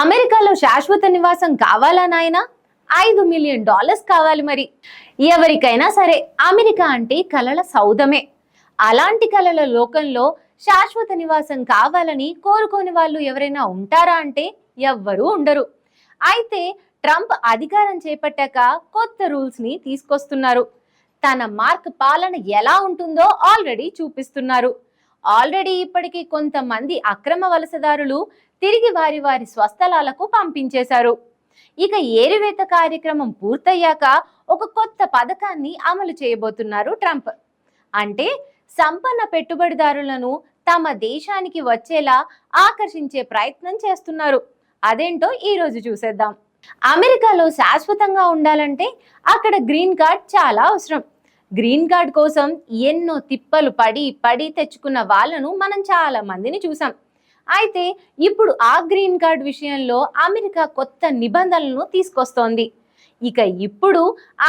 అమెరికాలో శాశ్వత నివాసం కావాలా నాయనా? $5 మిలియన్ కావాలి మరి. ఎవరికైనా సరే అమెరికా అంటే కలల సౌధమే. అలాంటి కలల లోకంలో శాశ్వత నివాసం కావాలని కోరుకోని వాళ్ళు ఎవరైనా ఉంటారా అంటే ఎవ్వరూ ఉండరు. అయితే ట్రంప్ అధికారం చేపట్టాక కొత్త రూల్స్ ని తీసుకొస్తున్నారు. తన మార్క్ పాలన ఎలా ఉంటుందో ఆల్రెడీ చూపిస్తున్నారు. ఆల్రెడీ ఇప్పటికీ కొంతమంది అక్రమ వలసదారులు తిరిగి వారి వారి స్వస్థలాలకు పంపించేశారు. ఇక ఏరివేత కార్యక్రమం పూర్తయ్యాక ఒక కొత్త పథకాన్ని అమలు చేయబోతున్నారు ట్రంప్. అంటే సంపన్న పెట్టుబడిదారులను తమ దేశానికి వచ్చేలా ఆకర్షించే ప్రయత్నం చేస్తున్నారు. అదేంటో ఈ రోజు చూసేద్దాం. అమెరికాలో శాశ్వతంగా ఉండాలంటే అక్కడ గ్రీన్ కార్డ్ చాలా అవసరం. గ్రీన్ కార్డ్ కోసం ఎన్నో తిప్పలు పడి పడి తెచ్చుకున్న వాళ్ళను మనం చాలా మందిని చూసాం. అయితే ఇప్పుడు ఆ గ్రీన్ కార్డ్ విషయంలో అమెరికా కొత్త నిబంధనలను తీసుకొస్తోంది. ఇక ఇప్పుడు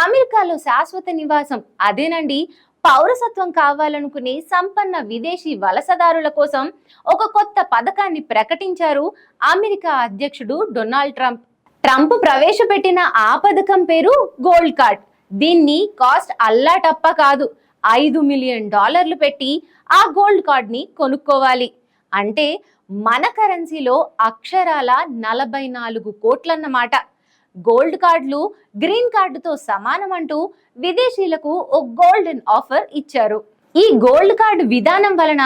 అమెరికాలో శాశ్వత నివాసం, అదేనండి పౌరసత్వం కావాలనుకునే సంపన్న విదేశీ వలసదారుల కోసం ఒక కొత్త పథకాన్ని ప్రకటించారు అమెరికా అధ్యక్షుడు డొనాల్డ్ ట్రంప్. ట్రంప్ ప్రవేశపెట్టిన ఆ పథకం పేరు గోల్డ్ కార్డ్. దీన్ని కాస్ట్ అల్లాటప్ప కాదు, $5 మిలియన్ పెట్టి ఆ గోల్డ్ కార్డ్ ని కొనుక్కోవాలి. అంటే మన కరెన్సీలో అక్షరాల 44 కోట్లన్నమాట. గోల్డ్ కార్డులు గ్రీన్ కార్డుతో సమానం అంటూ విదేశీయులకు ఒక గోల్డెన్ ఆఫర్ ఇచ్చారు. ఈ గోల్డ్ కార్డు విధానం వలన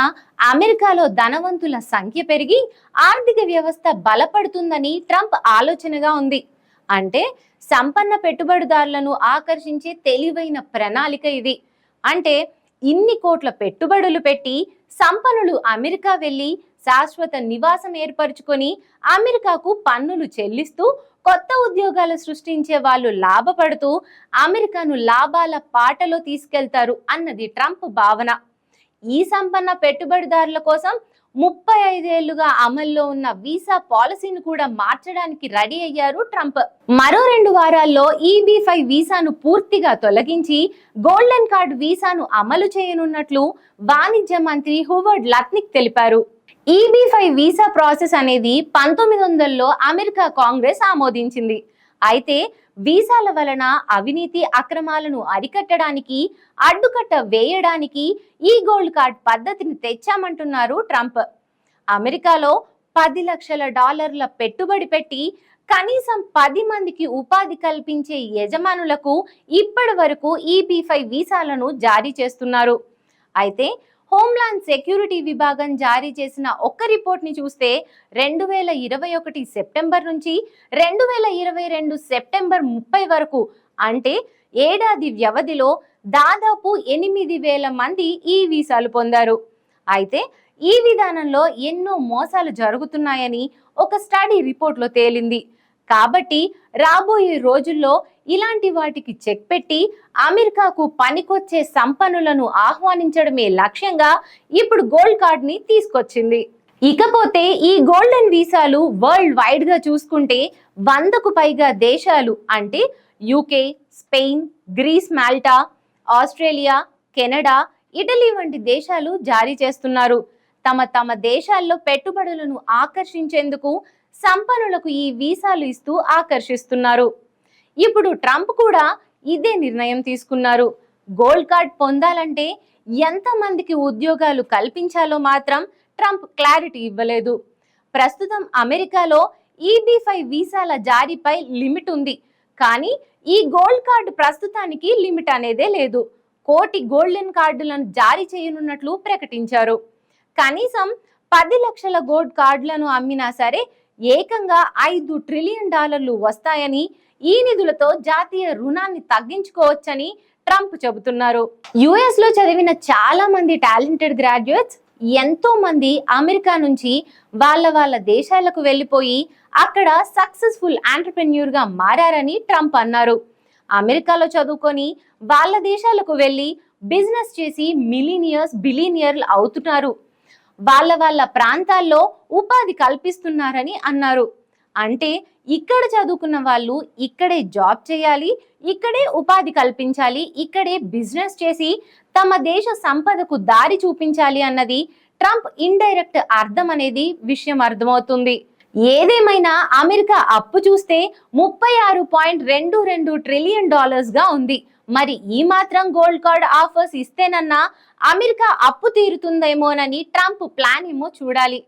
అమెరికాలో ధనవంతుల సంఖ్య పెరిగి ఆర్థిక వ్యవస్థ బలపడుతుందని ట్రంప్ ఆలోచనగా ఉంది. అంటే సంపన్న పెట్టుబడిదారులను ఆకర్షించే తెలివైన ప్రణాళిక ఇది. అంటే ఇన్ని కోట్ల పెట్టుబడులు పెట్టి సంపన్నులు అమెరికా వెళ్లి శాశ్వత నివాసం ఏర్పరచుకొని అమెరికాకు పన్నులు చెల్లిస్తూ కొత్త ఉద్యోగాలు సృష్టించే వాళ్ళు లాభపడుతూ అమెరికాను లాభాల పాటలో తీసుకెళ్తారు అన్నది ట్రంప్ భావన. ఈ సంపన్న పెట్టుబడిదారుల కోసం 35 ఏళ్లుగా అమల్లో ఉన్న వీసా పాలసీని కూడా మార్చడానికి రెడీ అయ్యారు ట్రంప్. మరో 2 వారాల్లో EB-5 వీసాను పూర్తిగా తొలగించి గోల్డెన్ కార్డ్ వీసాను అమలు చేయనున్నట్లు వాణిజ్య మంత్రి హువర్డ్ లత్నిక్ తెలిపారు. EB-5 వీసా ప్రాసెస్ అనేది 1900లో అమెరికా కాంగ్రెస్ ఆమోదించింది. అయితే వీసాల వలన అవినీతి అక్రమాలను అరికట్టడానికి, అడ్డుకట్ట వేయడానికి ఈ గోల్డ్ కార్డ్ పద్ధతిని తెచ్చామంటున్నారు ట్రంప్. అమెరికాలో $10 లక్షల పెట్టుబడి పెట్టి కనీసం 10 మందికి ఉపాధి కల్పించే యజమానులకు ఇప్పటి వరకు EB-5 వీసాలను జారీ చేస్తున్నారు. అయితే హోమ్లాండ్ సెక్యూరిటీ విభాగం జారీ చేసిన ఒక్క రిపోర్ట్ ని చూస్తే 2021 సెప్టెంబర్ నుంచి 2022 సెప్టెంబర్ 30 వరకు, అంటే ఏడాది వ్యవధిలో దాదాపు 8,000 మంది ఈ వీసాలు పొందారు. అయితే ఈ విధానంలో ఎన్నో మోసాలు జరుగుతున్నాయని ఒక స్టడీ రిపోర్ట్లో తేలింది. కాబట్టి రాబోయే రోజుల్లో ఇలాంటి వాటికి చెక్ పెట్టి అమెరికాకు పనికొచ్చే సంపన్నులను ఆహ్వానించడమే లక్ష్యంగా ఇప్పుడు గోల్డ్ కార్డ్ ని తీసుకొచ్చింది. ఇకపోతే ఈ గోల్డెన్ వీసాలు వరల్డ్ వైడ్ గా చూసుకుంటే 100కు పైగా దేశాలు, అంటే UK, Spain, Greece, Malta, Australia, Canada, Italy వంటి దేశాలు జారీ చేస్తున్నారు. తమ దేశాల్లో పెట్టుబడులను ఆకర్షించేందుకు సంపన్నులకు ఈ వీసాలు ఇస్తూ ఆకర్షిస్తున్నారు. ఇప్పుడు ట్రంప్ కూడా ఇదే నిర్ణయం తీసుకున్నారు. గోల్డ్ కార్డ్ పొందాలంటే ఎంతమందికి ఉద్యోగాలు కల్పించాలో మాత్రం ట్రంప్ క్లారిటీ ఇవ్వలేదు. ప్రస్తుతం అమెరికాలో EB-5 వీసాల జారీపై లిమిట్ ఉంది. కానీ ఈ గోల్డ్ కార్డు ప్రస్తుతానికి లిమిట్ అనేదే లేదు. 1 కోటి గోల్డెన్ కార్డులను జారీ చేయనున్నట్లు ప్రకటించారు. కనీసం 10 లక్షల గోల్డ్ కార్డులను అమ్మినా సరే ఏకంగా $5 ట్రిలియన్ వస్తాయని, ఈ నిధులతో జాతీయ రుణాన్ని తగ్గించుకోవచ్చని ట్రంప్ చెబుతున్నారు. US లో చదివిన చాలా మంది టాలెంటెడ్ గ్రాడ్యుయేట్స్ ఎంతో మంది అమెరికా నుంచి వాళ్ళ దేశాలకు వెళ్ళిపోయి అక్కడ సక్సెస్ఫుల్ ఆంటర్‌ప్రెన్యూర్ గా మారారని ట్రంప్ అన్నారు. అమెరికాలో చదువుకొని వాళ్ళ దేశాలకు వెళ్ళి బిజినెస్ చేసి మిలీనియర్స్, బిలీనియర్లు అవుతున్నారు. వాళ్ళ ప్రాంతాల్లో ఉపాధి కల్పిస్తున్నారని అన్నారు. అంటే ఇక్కడ చదువుకున్న వాళ్ళు ఇక్కడే జాబ్ చేయాలి, ఇక్కడే ఉపాధి కల్పించాలి, ఇక్కడే బిజినెస్ చేసి తమ దేశ సంపదకు దారి చూపించాలి అన్నది ట్రంప్ ఇండైరెక్ట్ అర్థం అనేది విషయం అర్థమవుతుంది. ఏదేమైనా అమెరికా అప్పు చూస్తే 36.22 ట్రిలియన్ డాలర్స్ ఉంది. మరి ఈ మాత్రం గోల్డ్ కార్డ్ ఆఫర్స్ ఇస్తేనన్నా అమెరికా అప్పు తీరుతుందేమోనని ట్రంప్ ప్లాన్ ఏమో చూడాలి.